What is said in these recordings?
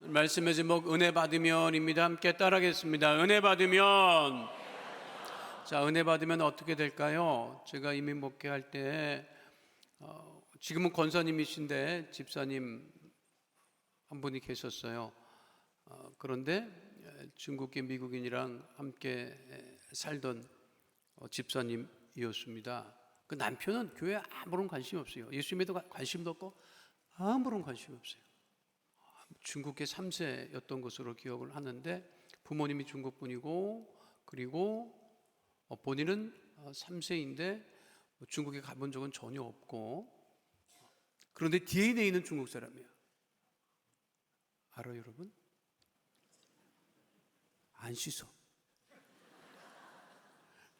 말씀의 제목 은혜 받으면입니다. 함께 따라하겠습니다. 은혜 받으면. 자, 은혜 받으면 어떻게 될까요? 제가 이민 목회할 때 지금은 권사님이신데 집사님 한 분이 계셨어요. 그런데 중국계 미국인이랑 함께 살던 집사님이었습니다. 그 남편은 교회에 아무런 관심이 없어요. 예수님에도 관심도 없고 아무런 관심이 없어요. 중국계 3세였던 것으로 기억을 하는데 부모님이 중국분이고 그리고 본인은 3세인데 중국에 가본 적은 전혀 없고 그런데 DNA는 중국 사람이에요. 알아요, 여러분? 안 씻어.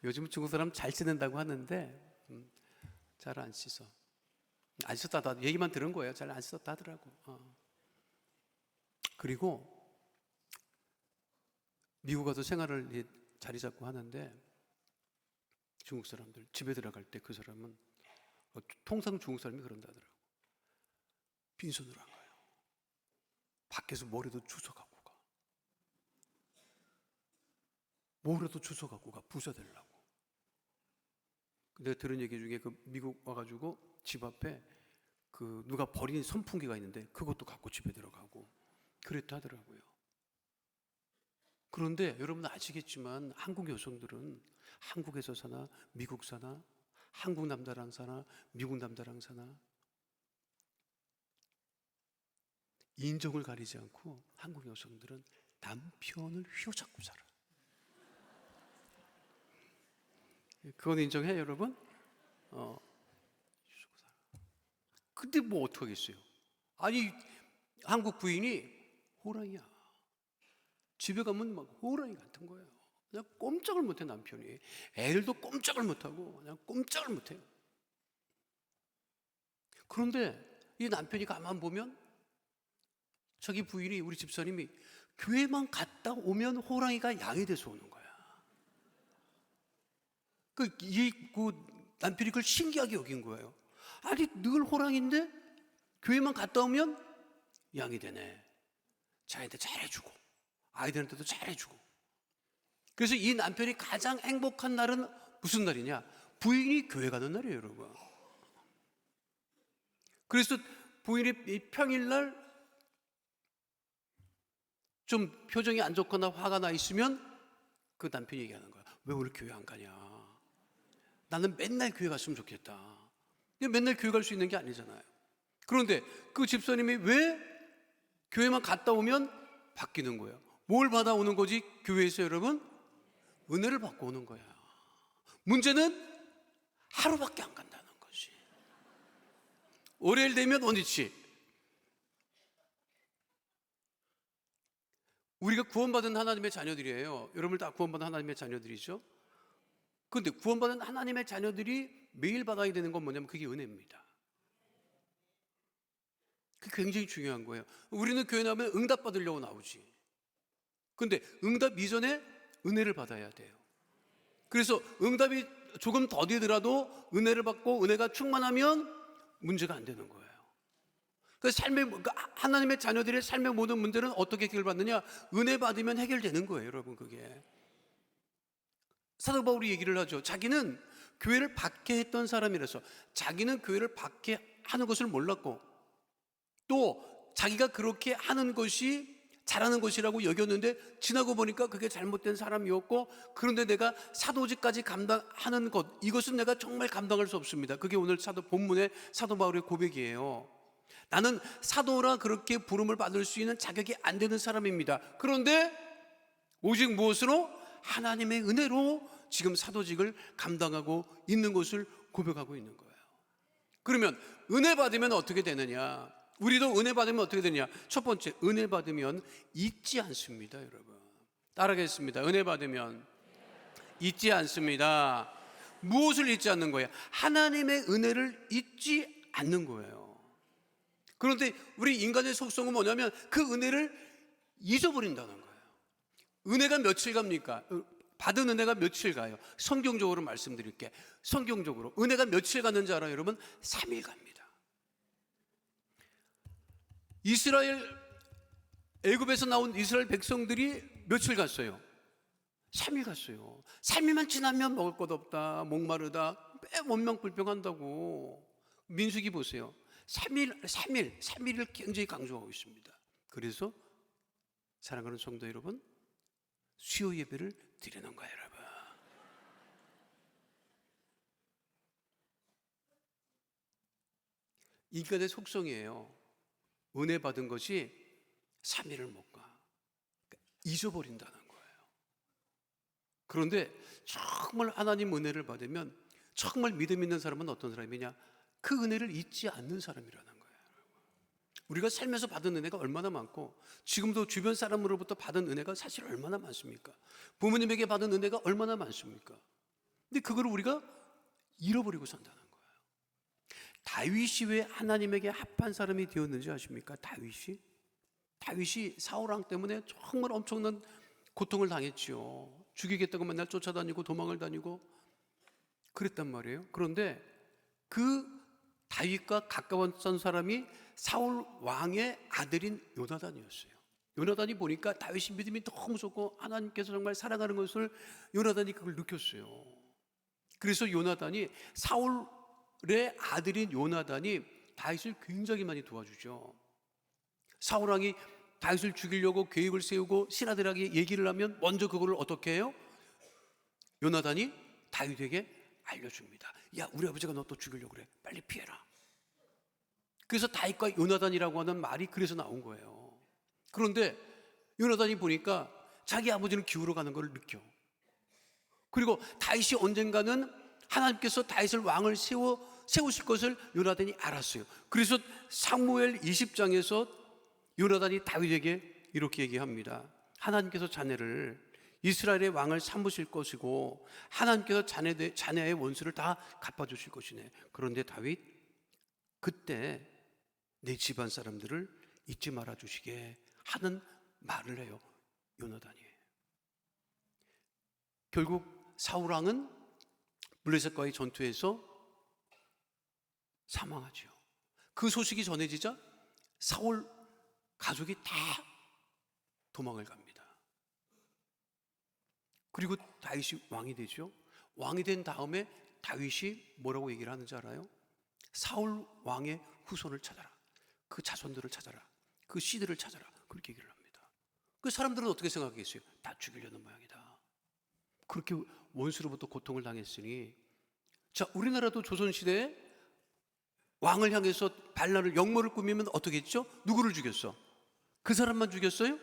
요즘 중국 사람 잘 씻는다고 하는데 잘 안 씻어. 안 씻었다 얘기만 들은 거예요. 잘 안 씻었다 하더라고. 그리고 미국 가서 생활을 자리 잡고 하는데 중국 사람들 집에 들어갈 때 그 사람은 통상 중국 사람이 그런다 하더라고. 빈손으로 안 가요. 밖에서 뭐라도 주워 갖고 가. 뭐라도 주워 갖고 가. 부자 되려고. 내가 들은 얘기 중에 그 미국 와가지고 집 앞에 그 누가 버린 선풍기가 있는데 그것도 갖고 집에 들어가고 그랬다 하더라고요. 그런데 여러분 아시겠지만 한국 여성들은 한국에서 사나 미국 사나 한국 남자랑 사나 미국 남자랑 사나 인종을 가리지 않고 한국 여성들은 남편을 휘어잡고 살아. 그건 인정해요, 여러분? 근데 뭐 어떡하겠어요? 아니 한국 부인이 호랑이야. 집에 가면 막 호랑이 같은 거예요. 그냥 꼼짝을 못해 남편이. 애들도 꼼짝을 못하고 그냥 꼼짝을 못해요. 그런데 이 남편이 가만 보면 자기 부인이 우리 집사님이 교회만 갔다 오면 호랑이가 양이 돼서 오는 거야. 그 남편이 그걸 신기하게 여긴 거예요. 아니 늘 호랑이인데 교회만 갔다 오면 양이 되네. 자기한테 잘해주고 아이들한테도 잘해주고. 그래서 이 남편이 가장 행복한 날은 무슨 날이냐? 부인이 교회 가는 날이에요, 여러분. 그래서 부인이 평일날 좀 표정이 안 좋거나 화가 나 있으면 그 남편이 얘기하는 거야. 왜 오늘 교회 안 가냐? 나는 맨날 교회 갔으면 좋겠다. 맨날 교회 갈 수 있는 게 아니잖아요. 그런데 그 집사님이 왜 교회만 갔다 오면 바뀌는 거예요? 뭘 받아오는 거지? 교회에서 여러분 은혜를 받고 오는 거야. 문제는 하루밖에 안 간다는 것이. 월요일 되면 원위치. 우리가 구원받은 하나님의 자녀들이에요. 여러분 다 구원받은 하나님의 자녀들이죠. 그런데 구원받은 하나님의 자녀들이 매일 받아야 되는 건 뭐냐면 그게 은혜입니다. 그게 굉장히 중요한 거예요. 우리는 교회 나오면 응답 받으려고 나오지. 그런데 응답 이전에 은혜를 받아야 돼요. 그래서 응답이 조금 더디더라도 은혜를 받고 은혜가 충만하면 문제가 안 되는 거예요. 그래서 하나님의 자녀들의 삶의 모든 문제는 어떻게 해결받느냐? 은혜 받으면 해결되는 거예요, 여러분. 그게 사도 바울이 얘기를 하죠. 자기는 교회를 받게 했던 사람이라서 자기는 교회를 받게 하는 것을 몰랐고 또 자기가 그렇게 하는 것이 잘하는 것이라고 여겼는데 지나고 보니까 그게 잘못된 사람이었고 그런데 내가 사도직까지 감당하는 것 이것은 내가 정말 감당할 수 없습니다. 그게 오늘 본문의 사도 바울의 고백이에요. 나는 사도라 그렇게 부름을 받을 수 있는 자격이 안 되는 사람입니다. 그런데 오직 무엇으로? 하나님의 은혜로 지금 사도직을 감당하고 있는 것을 고백하고 있는 거예요. 그러면 은혜 받으면 어떻게 되느냐? 우리도 은혜 받으면 어떻게 되느냐? 첫 번째, 은혜 받으면 잊지 않습니다, 여러분. 따라하겠습니다. 은혜 받으면 잊지 않습니다. 무엇을 잊지 않는 거예요? 하나님의 은혜를 잊지 않는 거예요. 그런데 우리 인간의 속성은 뭐냐면 그 은혜를 잊어버린다는 거예요. 은혜가 며칠 갑니까? 받은 은혜가 며칠 가요? 성경적으로 말씀드릴게. 성경적으로 은혜가 며칠 갔는지 알아요, 여러분? 3일 갑니다. 이스라엘 애굽에서 나온 이스라엘 백성들이 며칠 갔어요? 3일 갔어요. 3일만 지나면 먹을 것 없다, 목마르다, 매 원망불평한다고. 민수기 보세요. 3일을 굉장히 강조하고 있습니다. 그래서 사랑하는 성도 여러분, 수요 예배를 드리는 거예요, 여러분. 인간의 속성이에요. 은혜 받은 것이 3일을 못 가. 그러니까 잊어버린다는 거예요. 그런데 정말 하나님 은혜를 받으면 정말 믿음 있는 사람은 어떤 사람이냐? 그 은혜를 잊지 않는 사람이라는 거예요. 우리가 살면서 받은 은혜가 얼마나 많고 지금도 주변 사람으로부터 받은 은혜가 사실 얼마나 많습니까? 부모님에게 받은 은혜가 얼마나 많습니까? 근데 그걸 우리가 잃어버리고 산다는 거예요. 다윗이 왜 하나님에게 합한 사람이 되었는지 아십니까? 다윗이 사울왕 때문에 정말 엄청난 고통을 당했지요. 죽이겠다고 맨날 쫓아다니고 도망을 다니고 그랬단 말이에요. 그런데 그 다윗과 가까웠던 사람이 사울 왕의 아들인 요나단이었어요. 요나단이 보니까 다윗이 믿음이 너무 좋고 하나님께서 정말 사랑하는 것을 요나단이 그걸 느꼈어요. 그래서 요나단이 사울의 아들인 요나단이 다윗을 굉장히 많이 도와주죠. 사울 왕이 다윗을 죽이려고 계획을 세우고 신하들에게 얘기를 하면 먼저 그거를 어떻게 해요? 요나단이 다윗에게 알려줍니다. 야, 우리 아버지가 너 또 죽이려고 그래. 빨리 피해라. 그래서 다윗과 요나단이라고 하는 말이 그래서 나온 거예요. 그런데 요나단이 보니까 자기 아버지는 기울어 가는 걸 느껴. 그리고 다윗이 언젠가는 하나님께서 다윗을 왕을 세우실 것을 요나단이 알았어요. 그래서 사무엘 20장에서 요나단이 다윗에게 이렇게 얘기합니다. 하나님께서 자네를 이스라엘의 왕을 삼으실 것이고 하나님께서 자네의 원수를 다 갚아주실 것이네. 그런데 다윗, 그때 내 집안 사람들을 잊지 말아 주시게 하는 말을 해요. 요나단이. 결국 사울 왕은 블레셋과의 전투에서 사망하죠. 그 소식이 전해지자 사울 가족이 다 도망을 갑니다. 그리고 다윗이 왕이 되죠. 왕이 된 다음에 다윗이 뭐라고 얘기를 하는지 알아요? 사울 왕의 후손을 찾아라. 그 자손들을 찾아라. 그 씨들을 찾아라. 그렇게 얘기를 합니다. 그 사람들은 어떻게 생각했어요? 다 죽이려는 모양이다. 그렇게 원수로부터 고통을 당했으니, 자, 우리나라도 조선시대에 왕을 향해서 반란을 역모를 꾸미면 어떻게 했죠? 누구를 죽였어? 그 사람만 죽였어요?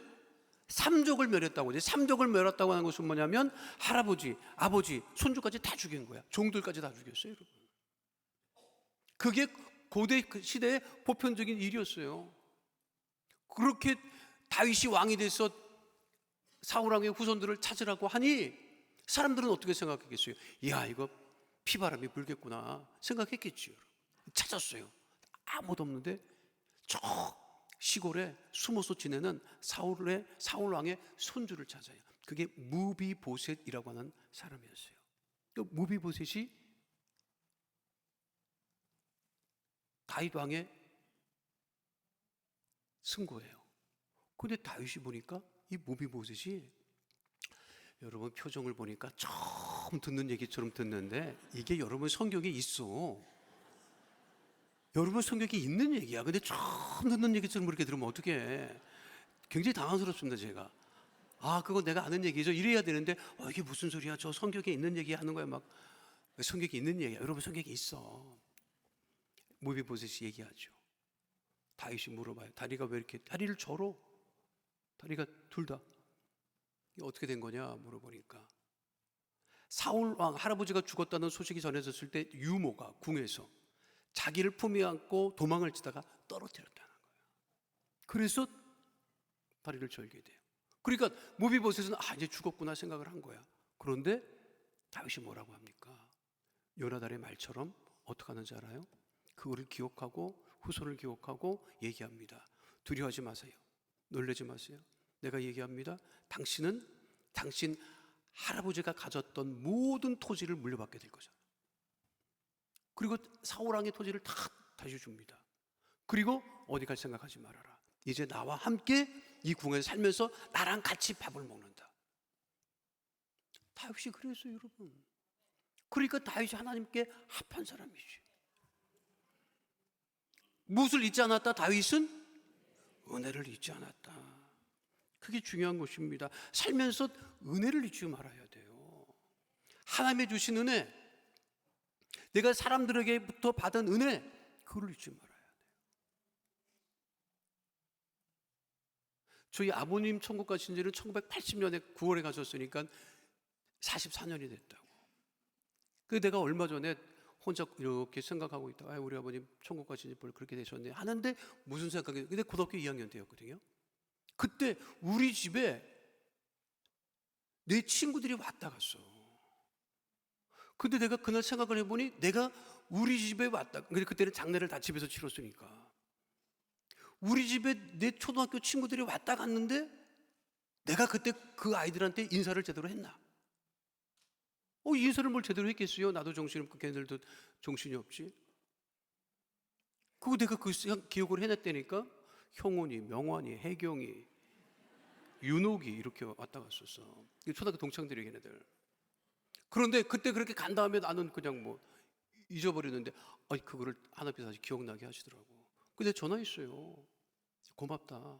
삼족을 멸했다고. 이제 삼족을 멸했다고 하는 것은 뭐냐면 할아버지, 아버지, 손주까지 다 죽인 거야. 종들까지 다 죽였어요, 여러분. 그게 고대 시대의 보편적인 일이었어요. 그렇게 다윗이 왕이 돼서 사울 왕의 후손들을 찾으라고 하니 사람들은 어떻게 생각했겠어요? 이야, 이거 피바람이 불겠구나 생각했겠지요. 찾았어요. 아무도 없는데 저 시골에 숨어서 지내는 사울 왕의 손주를 찾아요. 그게 무비보셋이라고 하는 사람이었어요. 그 무비보셋이 다윗 왕의 승고예요. 근데 다윗이 보니까 이 무비보셋이, 여러분 표정을 보니까 처음 듣는 얘기처럼 듣는데 이게 여러분 성경에 있어. 여러분 성경에 있는 얘기야. 근데 처음 듣는 얘기처럼 그렇게 들으면 어떡해. 굉장히 당황스럽습니다, 제가. 아, 그거 내가 아는 얘기죠. 이래야 되는데 이게 무슨 소리야. 저 성경에 있는 얘기 하는 거야. 막 성경에 있는 얘기야. 여러분 성경에 있어. 무비보셋이 얘기하죠. 다윗이 물어봐요. 다리가 왜 이렇게, 다리를 절어. 다리가 둘 다. 이게 어떻게 된 거냐 물어보니까 사울 왕 할아버지가 죽었다는 소식이 전해졌을 때 유모가 궁에서 자기를 품에 안고 도망을 치다가 떨어뜨렸다는 거예요. 그래서 다리를 절게 돼요. 그러니까 무비보셋은 이제 죽었구나 생각을 한 거야. 그런데 다윗이 뭐라고 합니까? 요나단의 말처럼 어떻게 하는지 알아요? 그거를 기억하고 후손을 기억하고 얘기합니다. 두려워하지 마세요. 놀라지 마세요. 내가 얘기합니다. 당신은 당신 할아버지가 가졌던 모든 토지를 물려받게 될 거잖아요. 그리고 사울왕의 토지를 다 다시 줍니다. 그리고 어디 갈 생각하지 말아라. 이제 나와 함께 이 궁에 살면서 나랑 같이 밥을 먹는다. 다윗이 그랬어요, 여러분. 그러니까 다윗이 하나님께 합한 사람이지. 무엇을 잊지 않았다? 다윗은 은혜를 잊지 않았다. 그게 중요한 것입니다. 살면서 은혜를 잊지 말아야 돼요. 하나님의 주신 은혜, 내가 사람들에게부터 받은 은혜, 그걸 잊지 말아야 돼요. 저희 아버님 천국 가신 지는 1980년에 9월에 가셨으니까 44년이 됐다고. 그 내가 얼마 전에 혼자 이렇게 생각하고 있다가 우리 아버님 천국 가신 지 그렇게 되셨네 하는데 무슨 생각이, 근데 고등학교 2학년 때였거든요. 그때 우리 집에 내 친구들이 왔다 갔어. 근데 내가 그날 생각을 해보니 내가 우리 집에 왔다, 근데 그때는 장례를 다 집에서 치렀으니까 우리 집에 내 초등학교 친구들이 왔다 갔는데 내가 그때 그 아이들한테 인사를 제대로 했나? 인사를 뭘 제대로 했겠어요? 나도 정신없고 걔네들도 정신이 없지. 그거 내가 그 기억을 해냈다니까. 형원이, 명환이, 혜경이, 윤옥이 이렇게 왔다 갔었어. 초등학교 동창들이 걔네들. 그런데 그때 그렇게 간 다음에 나는 그냥 뭐 잊어버리는데 그거를 하나님께서 다시 기억나게 하시더라고. 근데 전화했어요. 고맙다.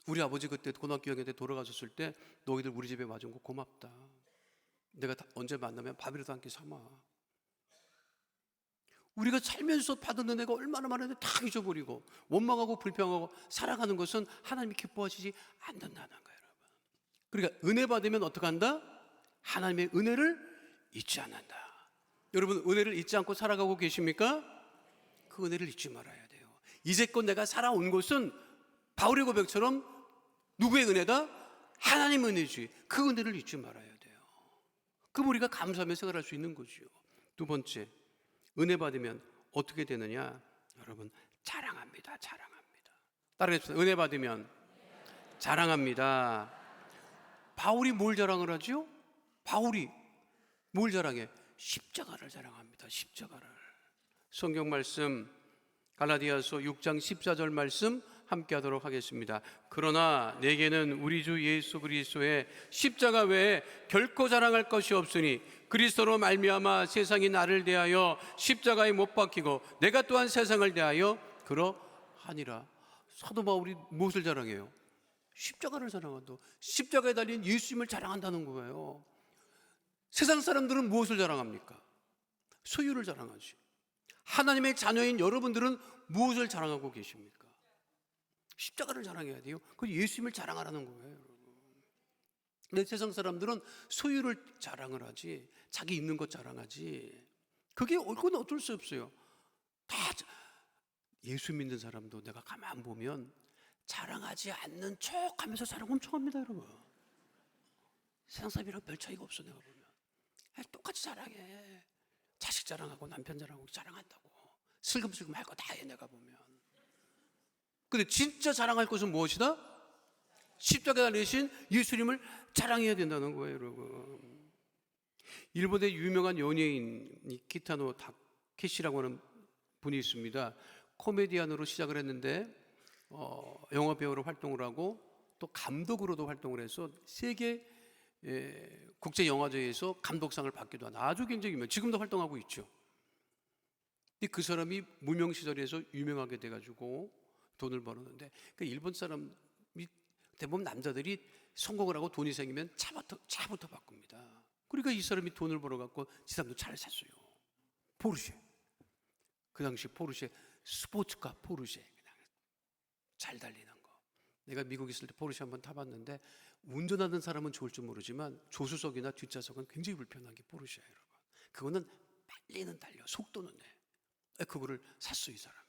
우리 아버지 그때 고등학교 2학년 때 돌아가셨을 때 너희들 우리 집에 와준 거 고맙다. 내가 언제 만나면 밥이라도 한 끼 삼아. 우리가 살면서 받은 은혜가 얼마나 많은데 다 잊어버리고 원망하고 불평하고 살아가는 것은 하나님이 기뻐하시지 않는다는 거예요, 여러분. 그러니까 은혜 받으면 어떻게 한다? 하나님의 은혜를 잊지 않는다. 여러분, 은혜를 잊지 않고 살아가고 계십니까? 그 은혜를 잊지 말아야 돼요. 이제껏 내가 살아온 것은 바울의 고백처럼 누구의 은혜다? 하나님 은혜지. 그 은혜를 잊지 말아야 돼요. 그럼 우리가 감사하며 생활할 수 있는 거지요. 두 번째, 은혜 받으면 어떻게 되느냐? 여러분, 자랑합니다. 자랑합니다. 따라해주세요. 은혜 받으면 자랑합니다. 바울이 뭘 자랑을 하죠? 바울이 뭘 자랑해? 십자가를 자랑합니다. 십자가를. 성경 말씀 갈라디아서 6장 14절 말씀 함께 하도록 하겠습니다. 그러나 내게는 우리 주 예수 그리스도의 십자가 외에 결코 자랑할 것이 없으니 그리스도로 말미암아 세상이 나를 대하여 십자가에 못 박히고 내가 또한 세상을 대하여 그러하니라. 사도 바울이 무엇을 자랑해요? 십자가를 자랑한다. 십자가에 달린 예수님을 자랑한다는 거예요. 세상 사람들은 무엇을 자랑합니까? 소유를 자랑하지. 하나님의 자녀인 여러분들은 무엇을 자랑하고 계십니까? 십자가를 자랑해야 돼요. 그 예수님을 자랑하라는 거예요, 여러분. 근데 세상 사람들은 소유를 자랑을 하지, 자기 있는 것 자랑하지. 그건 어쩔 수 없어요. 다 예수 믿는 사람도 내가 가만 보면 자랑하지 않는 척 하면서 자랑 엄청 합니다, 여러분. 세상 사람이랑 별 차이가 없어, 내가 보면. 똑같이 자랑해. 자식 자랑하고 남편 자랑하고 자랑한다고. 슬금슬금 할 거 다 해, 내가 보면. 근데 진짜 자랑할 것은 무엇이다? 십자가에 달리신 예수님을 자랑해야 된다는 거예요, 여러분. 일본의 유명한 연예인 기타노 다케시라고 하는 분이 있습니다. 코미디언으로 시작을 했는데 영화 배우로 활동을 하고 또 감독으로도 활동을 해서 세계 국제 영화제에서 감독상을 받기도 한 아주 굉장히 유명. 지금도 활동하고 있죠. 근데 그 사람이 무명 시절에서 유명하게 돼가지고 돈을 벌었는데 그 일본 사람이 대부분 남자들이 성공을 하고 돈이 생기면 차부터 바꿉니다. 그러니까 이 사람이 돈을 벌어갖고 지사람도 차를 샀어요. 포르쉐. 그 당시 포르쉐 스포츠카 포르쉐 그냥 잘 달리는 거. 내가 미국 있을 때 포르쉐 한번 타봤는데 운전하는 사람은 좋을 줄 모르지만 조수석이나 뒷좌석은 굉장히 불편한 게 포르쉐예요, 여러분. 그거는 빨리는 달려, 속도는 내. 그거를 샀어, 이 사람이.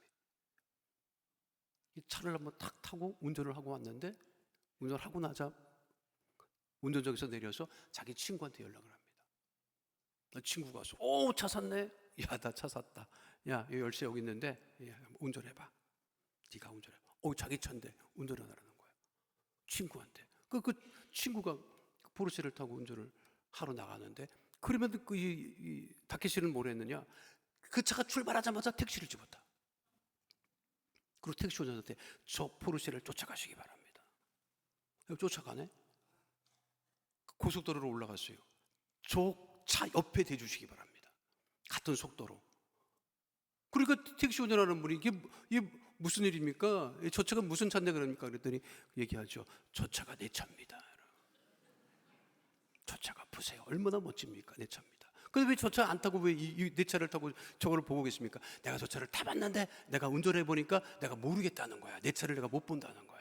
이 차를 한번 탁 타고 운전을 하고 왔는데 운전을 하고 나자 운전석에서 내려서 자기 친구한테 연락을 합니다. 친구가 와서 차 샀네? 야, 나 차 샀다. 야, 이 열쇠 여기 있는데 야, 운전해봐. 네가 운전해봐. 자기 차인데 운전하라는 거야. 친구한테. 그 친구가 포르쉐를 타고 운전을 하러 나가는데 그러면 이 다케시는 뭘 했느냐? 그 차가 출발하자마자 택시를 집었다. 그리고 택시 운전한테 저 포르쉐를 쫓아가시기 바랍니다. 쫓아가네. 고속도로로 올라갔어요. 저 차 옆에 대주시기 바랍니다. 같은 속도로. 그러니까 택시 운전하는 분이 이게 무슨 일입니까? 저 차가 무슨 차인데 그럽니까? 그랬더니 얘기하죠. 저 차가 내 차입니다. 저 차가 보세요. 얼마나 멋집니까? 내 차입니다. 근데 왜 저 차 안 타고 왜 내 차를 타고 저거를 보고 계십니까? 내가 저 차를 타봤는데 내가 운전해 보니까 내가 모르겠다는 거야. 내 차를 내가 못 본다는 거야.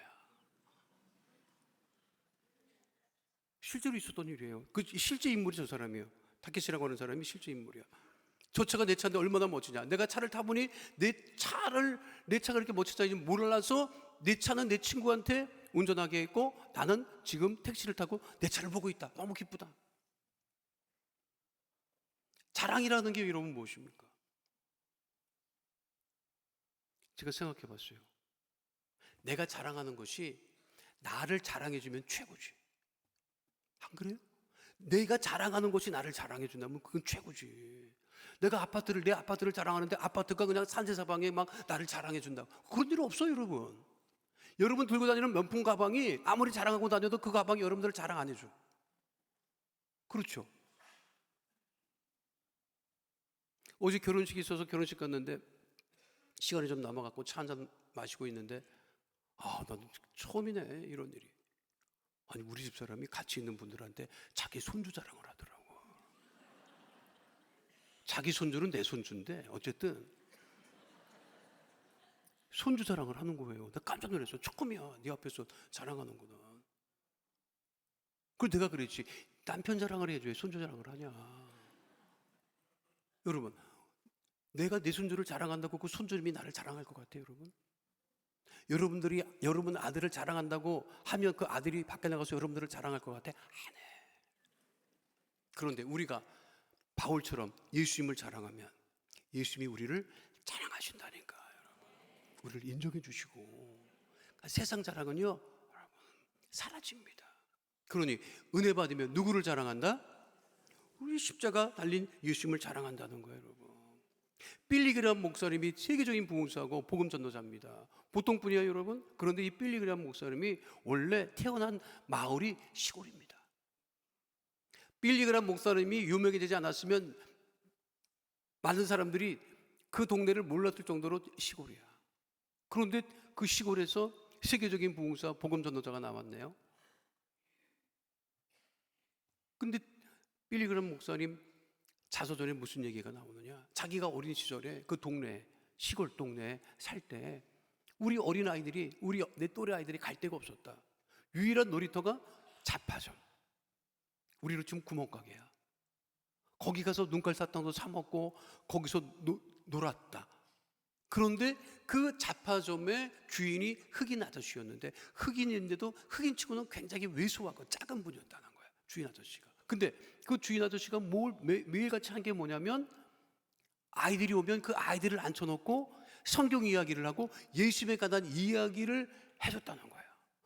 실제로 있었던 일이에요. 그 실제 인물이 저 사람이에요. 타케시라고 하는 사람이 실제 인물이야. 저 차가 내 차인데 얼마나 멋지냐. 내가 차를 타보니 내 차가 이렇게 멋지다는지 몰라서 내 차는 내 친구한테 운전하게 했고 나는 지금 택시를 타고 내 차를 보고 있다. 너무 기쁘다. 자랑이라는 게 여러분 무엇입니까? 제가 생각해 봤어요. 내가 자랑하는 것이 나를 자랑해 주면 최고지. 안 그래요? 내가 자랑하는 것이 나를 자랑해 준다면 그건 최고지. 내가 내 아파트를 자랑하는데 아파트가 그냥 산세사방에 막 나를 자랑해 준다고. 그런 일 없어요, 여러분. 여러분 들고 다니는 명품 가방이 아무리 자랑하고 다녀도 그 가방이 여러분들을 자랑 안 해줘. 그렇죠? 어제 결혼식이 있어서 결혼식 갔는데 시간이 좀 남아갖고 차 한잔 마시고 있는데 난 처음이네 이런 일이. 아니 우리 집 사람이 같이 있는 분들한테 자기 손주 자랑을 하더라고. 자기 손주는 내 손주인데 어쨌든 손주 자랑을 하는 거예요. 나 깜짝 놀랐어. 처음이야 네 앞에서 자랑하는구나. 그래서 내가 그랬지. 남편 자랑을 해줘야 손주 자랑을 하냐. 여러분 내가 내 손주를 자랑한다고 그 손주님이 나를 자랑할 것 같아요, 여러분? 여러분 아들을 자랑한다고 하면 그 아들이 밖에 나가서 여러분들을 자랑할 것 같아? 안 해. 그런데 우리가 바울처럼 예수님을 자랑하면 예수님이 우리를 자랑하신다니까, 여러분. 우리를 인정해 주시고. 그러니까 세상 자랑은요, 여러분, 사라집니다. 그러니 은혜 받으면 누구를 자랑한다? 우리 십자가 달린 예수님을 자랑한다는 거예요, 여러분. 빌리그람 목사님이 세계적인 부흥사고 복음 전도자입니다. 보통 분이에요, 여러분. 그런데 이 빌리그람 목사님이 원래 태어난 마을이 시골입니다. 빌리그람 목사님이 유명해지지 않았으면 많은 사람들이 그 동네를 몰랐을 정도로 시골이야. 그런데 그 시골에서 세계적인 부흥사 복음 전도자가 나왔네요. 근데 빌리그람 목사님 자서전에 무슨 얘기가 나오느냐? 자기가 어린 시절에 그 동네, 시골 동네에 살 때 우리 어린 아이들이, 내 또래 아이들이 갈 데가 없었다. 유일한 놀이터가 잡화점. 우리로 치면 구멍가게야. 거기 가서 눈깔 사탕도 사 먹고 거기서 놀았다. 그런데 그 잡화점의 주인이 흑인 아저씨였는데 흑인인데도 흑인치고는 굉장히 왜소하고 작은 분이었다는 거야. 주인 아저씨가. 근데 그 주인 아저씨가 매일같이 한 게 뭐냐면 아이들이 오면 그 아이들을 앉혀놓고 성경 이야기를 하고 예수님에 관한 이야기를 해줬다는 거야.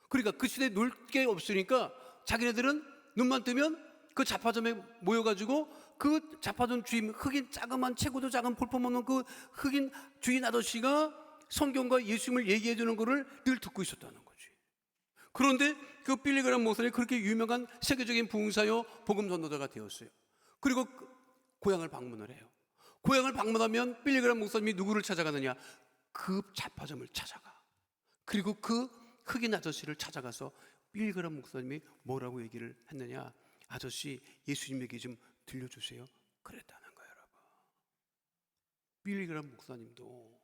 그러니까 그 시대에 놀 게 없으니까 자기네들은 눈만 뜨면 그 잡화점에 모여가지고 그 잡화점 주인, 흑인 자그만 체구도 작은 볼품없는 그 흑인 주인 아저씨가 성경과 예수님을 얘기해 주는 거를 늘 듣고 있었다는 거지. 그런데 그 빌리그람 목사님이 그렇게 유명한 세계적인 부흥사요 복음 전도자가 되었어요. 그리고 고향을 방문을 해요. 고향을 방문하면 빌리그람 목사님이 누구를 찾아가느냐? 그 잡화점을 찾아가. 그리고 그 흑인 아저씨를 찾아가서 빌리그람 목사님이 뭐라고 얘기를 했느냐? 아저씨 예수님 얘기 좀 들려주세요. 그랬다는 거예요, 여러분. 빌리그람 목사님도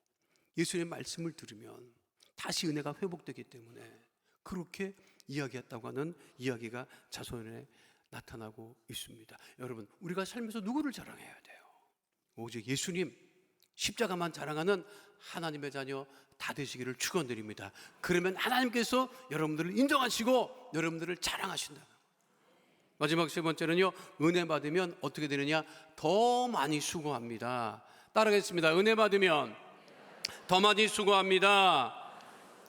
예수님의 말씀을 들으면 다시 은혜가 회복되기 때문에 그렇게 이야기했다고 하는 이야기가 자손에 나타나고 있습니다. 여러분, 우리가 살면서 누구를 자랑해야 돼요? 오직 예수님, 십자가만 자랑하는 하나님의 자녀 다 되시기를 축원드립니다. 그러면 하나님께서 여러분들을 인정하시고 여러분들을 자랑하신다. 마지막 세 번째는요, 은혜 받으면 어떻게 되느냐? 더 많이 수고합니다. 따라하겠습니다. 은혜 받으면 더 많이 수고합니다.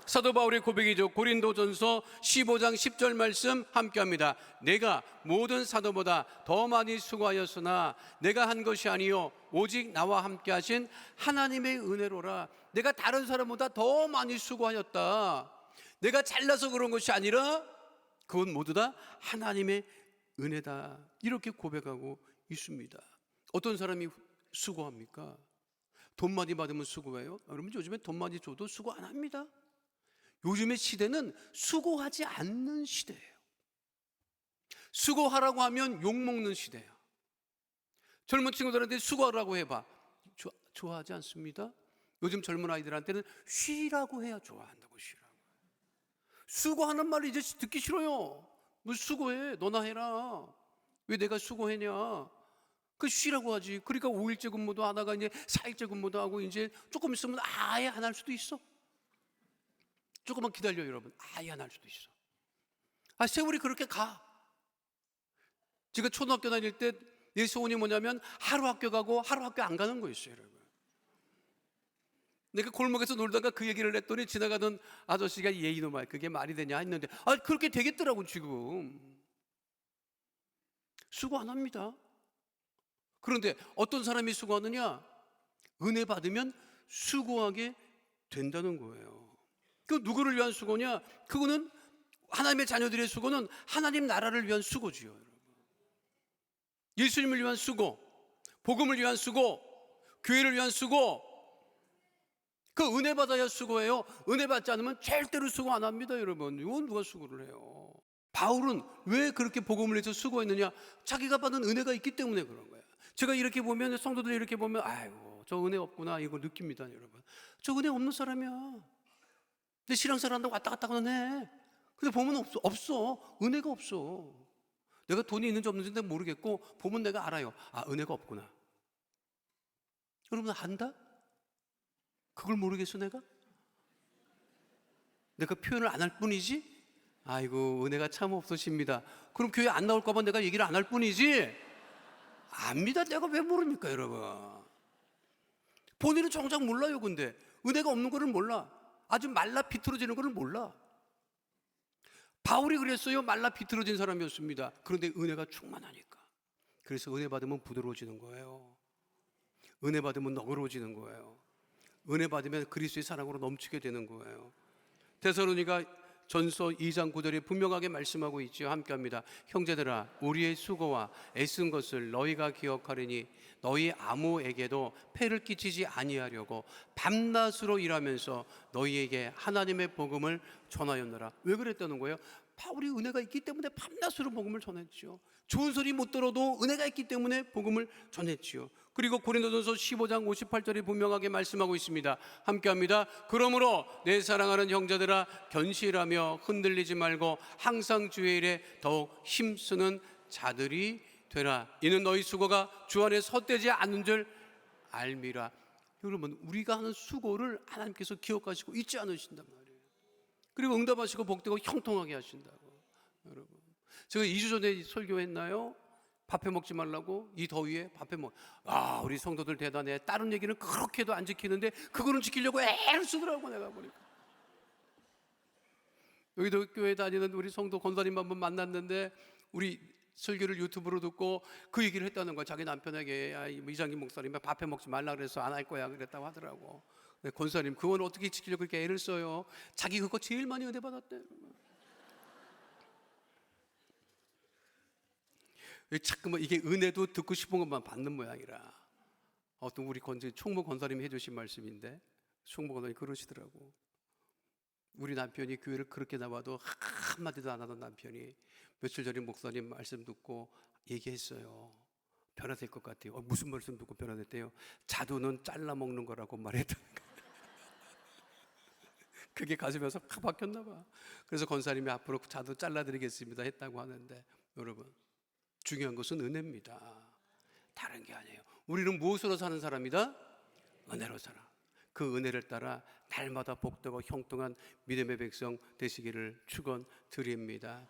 사도 바울의 고백이죠. 고린도전서 15장 10절 말씀 함께합니다. 내가 모든 사도보다 더 많이 수고하였으나 내가 한 것이 아니요 오직 나와 함께 하신 하나님의 은혜로라. 내가 다른 사람보다 더 많이 수고하였다. 내가 잘나서 그런 것이 아니라 그건 모두 다 하나님의 은혜다. 이렇게 고백하고 있습니다. 어떤 사람이 수고합니까? 돈 많이 받으면 수고해요? 여러분, 요즘에 돈 많이 줘도 수고 안 합니다. 요즘의 시대는 수고하지 않는 시대예요. 수고하라고 하면 욕먹는 시대예요. 젊은 친구들한테 수고하라고 해봐. 좋아하지 않습니다. 요즘 젊은 아이들한테는 쉬라고 해야 좋아한다고. 쉬라고. 수고하는 말 이제 듣기 싫어요. 뭐 수고해, 너나 해라. 왜 내가 수고했냐? 그 쉬라고 하지. 그러니까 5일째 근무도 하다가 이제 4일째 근무도 하고 이제 조금 있으면 아예 안 할 수도 있어. 조금만 기다려요, 여러분. 아예 안 할 수도 있어. 세월이 그렇게 가. 제가 초등학교 다닐 때 내 소원이 뭐냐면 하루 학교 가고 하루 학교 안 가는 거였어요, 여러분. 내가 골목에서 놀다가 그 얘기를 했더니 지나가던 아저씨가 이놈아 그게 말이 되냐 했는데 그렇게 되겠더라고. 지금 수고 안 합니다. 그런데 어떤 사람이 수고하느냐? 은혜 받으면 수고하게 된다는 거예요. 그 누구를 위한 수고냐? 그거는 하나님의 자녀들의 수고는 하나님 나라를 위한 수고지요, 여러분. 예수님을 위한 수고, 복음을 위한 수고, 교회를 위한 수고. 그 은혜 받아야 수고해요. 은혜 받지 않으면 절대로 수고 안 합니다, 여러분. 이건 누가 수고를 해요? 바울은 왜 그렇게 복음을 위해서 수고했느냐? 자기가 받은 은혜가 있기 때문에 그런 거예요. 제가 이렇게 보면, 성도들 이렇게 보면 아이고 저 은혜 없구나 이거 느낍니다, 여러분. 저 은혜 없는 사람이야. 근데 신앙생활 한다고 왔다 갔다 해. 근데 보면 없어. 은혜가 없어. 내가 돈이 있는지 없는지 모르겠고 보면 내가 알아요. 은혜가 없구나. 여러분 안다? 그걸 모르겠어 내가? 내가 표현을 안 할 뿐이지? 아이고 은혜가 참 없으십니다. 그럼 교회 안 나올까 봐 내가 얘기를 안 할 뿐이지? 압니다. 내가 왜 모릅니까, 여러분? 본인은 정작 몰라요. 근데 은혜가 없는 거를 몰라. 아주 말라 비틀어지는 거를 몰라. 바울이 그랬어요. 말라 비틀어진 사람이었습니다. 그런데 은혜가 충만하니까. 그래서 은혜 받으면 부드러워지는 거예요. 은혜 받으면 너그러워지는 거예요. 은혜 받으면 그리스도의 사랑으로 넘치게 되는 거예요. 데살로니가 전서 2장 9절에 분명하게 말씀하고 있지요. 함께합니다. 형제들아 우리의 수고와 애쓴 것을 너희가 기억하리니 너희 아무에게도 폐를 끼치지 아니하려고 밤낮으로 일하면서 너희에게 하나님의 복음을 전하였노라. 왜 그랬다는 거예요? 바울이 은혜가 있기 때문에 밤낮으로 복음을 전했지요. 좋은 소리 못 들어도 은혜가 있기 때문에 복음을 전했지요. 그리고 고린도전서 15장 58절에 분명하게 말씀하고 있습니다. 함께합니다. 그러므로 내 사랑하는 형제들아 견실하며 흔들리지 말고 항상 주의 일에 더욱 힘쓰는 자들이 되라. 이는 너희 수고가 주 안에 헛되지 않는 줄 알미라. 여러분 우리가 하는 수고를 하나님께서 기억하시고 잊지 않으신단 말이에요. 그리고 응답하시고 복되고 형통하게 하신다고. 여러분 제가 2주 전에 설교했나요? 밥해 먹지 말라고. 이 더위에 밥해 먹. 우리 성도들 대단해. 다른 얘기는 그렇게도 안 지키는데 그거는 지키려고 애를 쓰더라고. 내가 보니까 여기도 교회 다니는 우리 성도 권사님 한번 만났는데 우리 설교를 유튜브로 듣고 그 얘기를 했다는 거야. 자기 남편에게 이장kim 목사님 밥해 먹지 말라 그래서 안 할 거야 그랬다고 하더라고. 권사님 그건 어떻게 지키려고 그렇게 애를 써요? 자기 그거 제일 많이 은혜 받았대. 자꾸만 이게 은혜도 듣고 싶은 것만 받는 모양이라. 어떤 우리 총무 권사님이 해주신 말씀인데 총무 권사님이 그러시더라고. 우리 남편이 교회를 그렇게 나와도 한마디도 안 하던 남편이 며칠 전에 목사님 말씀 듣고 얘기했어요. 변화될 것 같아요. 무슨 말씀 듣고 변화됐대요? 자두는 잘라 먹는 거라고 말했다는 거예요. 그게 가슴에서 확 박혔나 봐. 그래서 권사님이 앞으로 자두 잘라드리겠습니다 했다고 하는데 여러분 중요한 것은 은혜입니다. 다른 게 아니에요. 우리는 무엇으로 사는 사람이다? 은혜로 살아. 그 은혜를 따라 날마다 복되고 형통한 믿음의 백성 되시기를 축원드립니다.